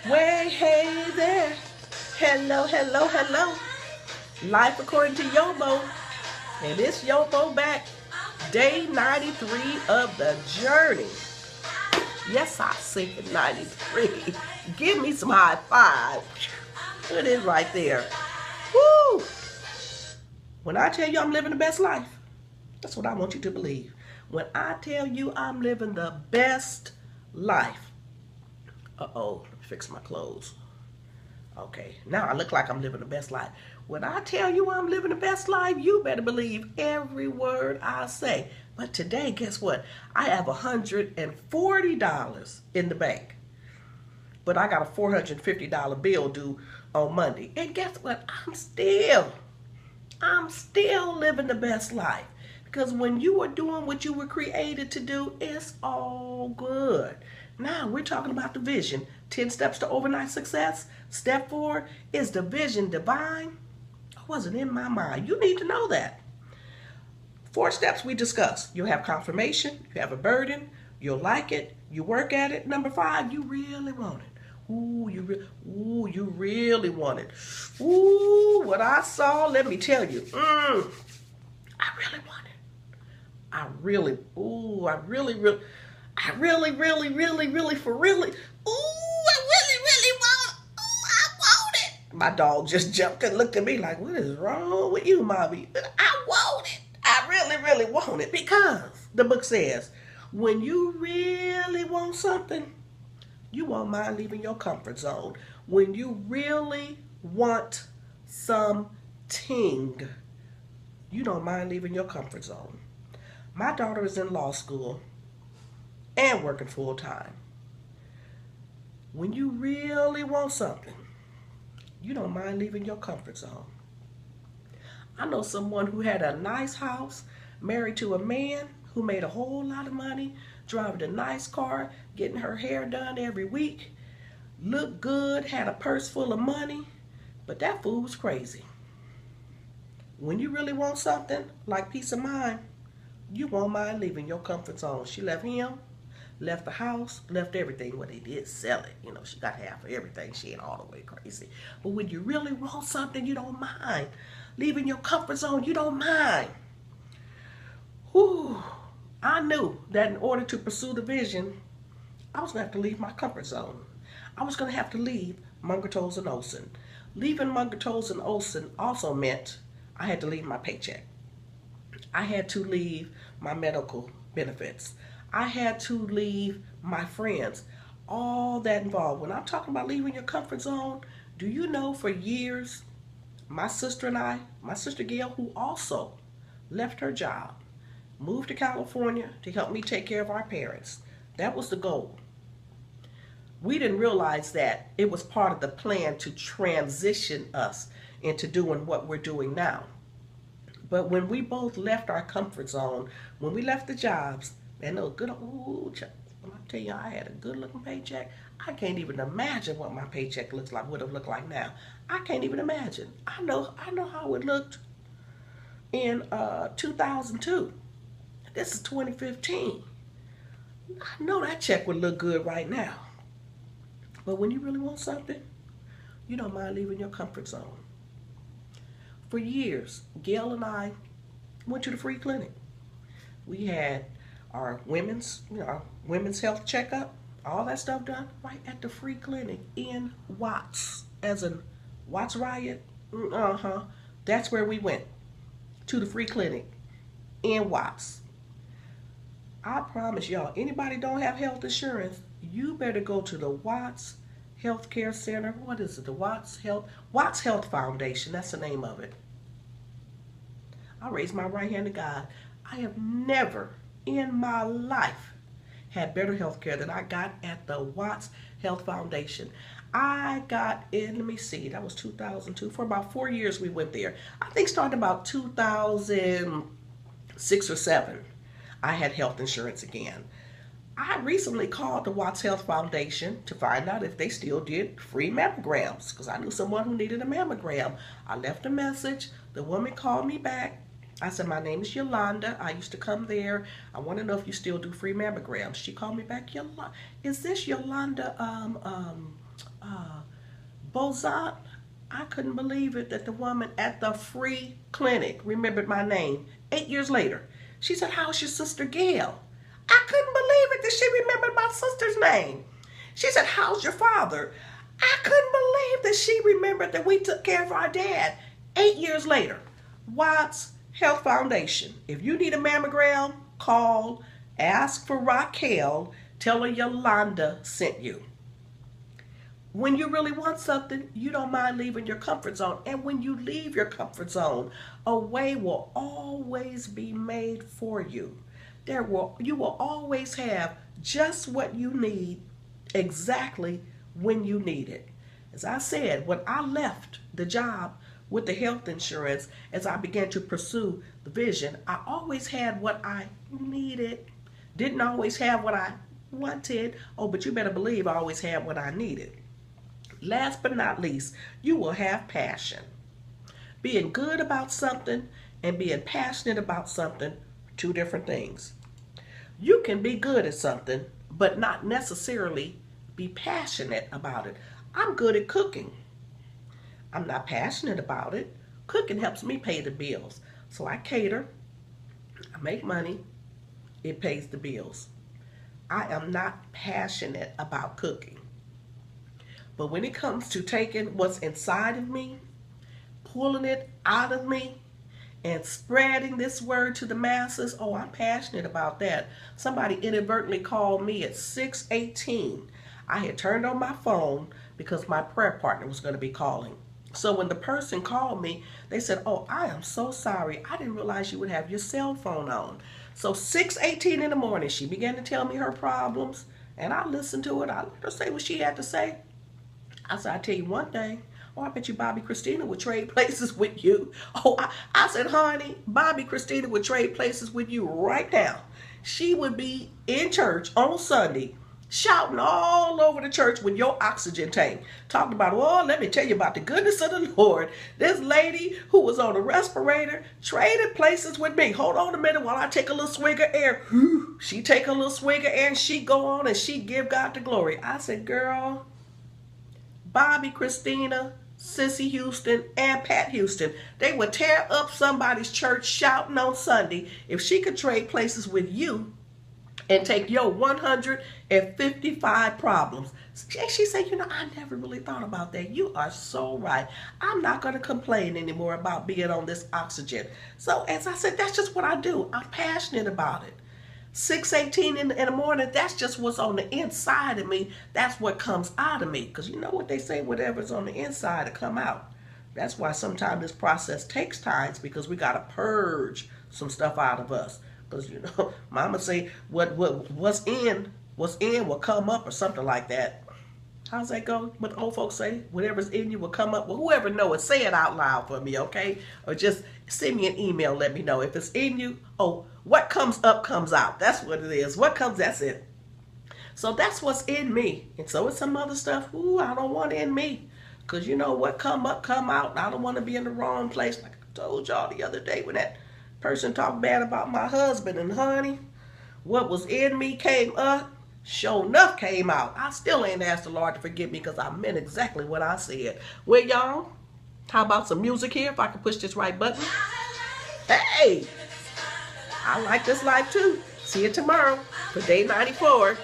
Way, hey there. Hello, hello, hello. Life according to YoBo. And it's YoBo back. Day 93 of the journey. Yes, I said 93. Give me some high five. It is right there. Woo! When I tell you I'm living the best life, that's what I want you to believe. When I tell you I'm living the best life. Uh-oh, let me fix my clothes. Okay, now I look like I'm living the best life. When I tell you I'm living the best life, you better believe every word I say. But today, guess what? I have $140 in the bank. But I got a $450 bill due on Monday. And guess what? I'm still living the best life. Because when you are doing what you were created to do, it's all good. Now we're talking about the vision. 10 steps to overnight success. Step 4 is the vision divine. It wasn't in my mind. You need to know that. 4 steps we discussed. You'll have confirmation. You have a burden. You'll like it. You work at it. Number 5, you really want it. Ooh, you really want it. Ooh, what I saw, let me tell you. I really want it. I really, for really, want, I want it. My dog just jumped and looked at me like, what is wrong with you, mommy? I want it. I really want it because the book says, when you really want something, you won't mind leaving your comfort zone. When you really want something, you don't mind leaving your comfort zone. My daughter is in law school and working full time. When you really want something, you don't mind leaving your comfort zone. I know someone who had a nice house, married to a man who made a whole lot of money, driving a nice car, getting her hair done every week, looked good, had a purse full of money, but that fool was crazy. When you really want something like peace of mind, you won't mind leaving your comfort zone. She left him, left the house, left everything. Well, they did sell it. You know, she got half of everything. She ain't all the way crazy. But when you really want something, you don't mind. Leaving your comfort zone, you don't mind. Whew. I knew that in order to pursue the vision, I was going to have to leave my comfort zone. I was going to have to leave Munger, Tolles and Olson. Leaving Munger, Tolles and Olson also meant I had to leave my paycheck. I had to leave my medical benefits. I had to leave my friends. All that involved. When I'm talking about leaving your comfort zone, do you know for years, my sister and I, my sister Gail, who also left her job, moved to California to help me take care of our parents. That was the goal. We didn't realize that it was part of the plan to transition us into doing what we're doing now. But when we both left our comfort zone, when we left the jobs, man, those good, I'm tell you, I had a good looking paycheck. I can't even imagine what my paycheck would have looked like now. I can't even imagine. I know how it looked in 2002. This is 2015. I know that check would look good right now. But when you really want something, you don't mind leaving your comfort zone. For years, Gail and I went to the free clinic. We had our women's health checkup, all that stuff done right at the free clinic in Watts, as in Watts Riot. That's where we went, to the free clinic in Watts. I promise y'all, anybody don't have health insurance, you better go to the Watts Healthcare Center. What is it? The Watts Health Foundation. That's the name of it. I raise my right hand to God. I have never in my life had better health care than I got at the Watts Health Foundation. I got in, let me see, that was 2002. For about 4 years we went there. I think starting about 2006 or 7, I had health insurance again. I recently called the Watts Health Foundation to find out if they still did free mammograms, because I knew someone who needed a mammogram. I left a message. The woman called me back. I said, my name is Yolanda. I used to come there. I want to know if you still do free mammograms. She called me back, Yolanda. Is this Yolanda Bozat, I couldn't believe it that the woman at the free clinic remembered my name 8 years later. She said, how's your sister Gail? I couldn't believe it that she remembered my sister's name. She said, how's your father? I couldn't believe that she remembered that we took care of our dad 8 years later. Watts Health Foundation. If you need a mammogram, call, ask for Raquel, tell her Yolanda sent you. When you really want something, you don't mind leaving your comfort zone. And when you leave your comfort zone, a way will always be made for you. You will always have just what you need exactly when you need it. As I said, when I left the job with the health insurance, as I began to pursue the vision, I always had what I needed. Didn't always have what I wanted. Oh, but you better believe I always had what I needed. Last but not least, you will have passion. Being good about something and being passionate about something are two different things. You can be good at something, but not necessarily be passionate about it. I'm good at cooking. I'm not passionate about it. Cooking helps me pay the bills. So I cater, I make money, it pays the bills. I am not passionate about cooking. But when it comes to taking what's inside of me, pulling it out of me, and spreading this word to the masses, oh, I'm passionate about that. Somebody inadvertently called me at 6:18. I had turned on my phone because my prayer partner was going to be calling. So when the person called me, they said, oh, I am so sorry. I didn't realize you would have your cell phone on. So 6:18 in the morning, she began to tell me her problems, and I listened to it. I let her say what she had to say. I said, I'll tell you one thing. Oh, I bet you Bobby Christina would trade places with you. Oh, I said, honey, Bobby Christina would trade places with you right now. She would be in church on Sunday, shouting all over the church with your oxygen tank, talking about, oh, let me tell you about the goodness of the Lord. This lady who was on a respirator traded places with me. Hold on a minute while I take a little swig of air. She take a little swig of air and she go on and she give God the glory. I said, girl, Bobby Christina, Sissy Houston, and Pat Houston, they would tear up somebody's church shouting on Sunday if she could trade places with you and take your 155 problems. She said, you know, I never really thought about that. You are so right. I'm not going to complain anymore about being on this oxygen. So as I said, that's just what I do. I'm passionate about it. 6:18 in the morning, that's just what's on the inside of me. That's what comes out of me. Because you know what they say, whatever's on the inside will come out. That's why sometimes this process takes time, because we got to purge some stuff out of us. Because, you know, mama say what's in will come up or something like that. How's that go? What old folks say? Whatever's in you will come up. Well, whoever knows it, say it out loud for me, okay? Or just send me an email, let me know. If it's in you, oh, what comes up comes out. That's what it is. What comes, that's it. So that's what's in me. And so it's some other stuff, ooh, I don't want in me. Because you know what come up, come out. I don't want to be in the wrong place. Like I told y'all the other day when that person talked bad about my husband, and honey, what was in me came up. Sure enough came out. I still ain't asked the Lord to forgive me because I meant exactly what I said. Well, y'all, how about some music here if I can push this right button? Hey, I like this life too. See you tomorrow for day 94.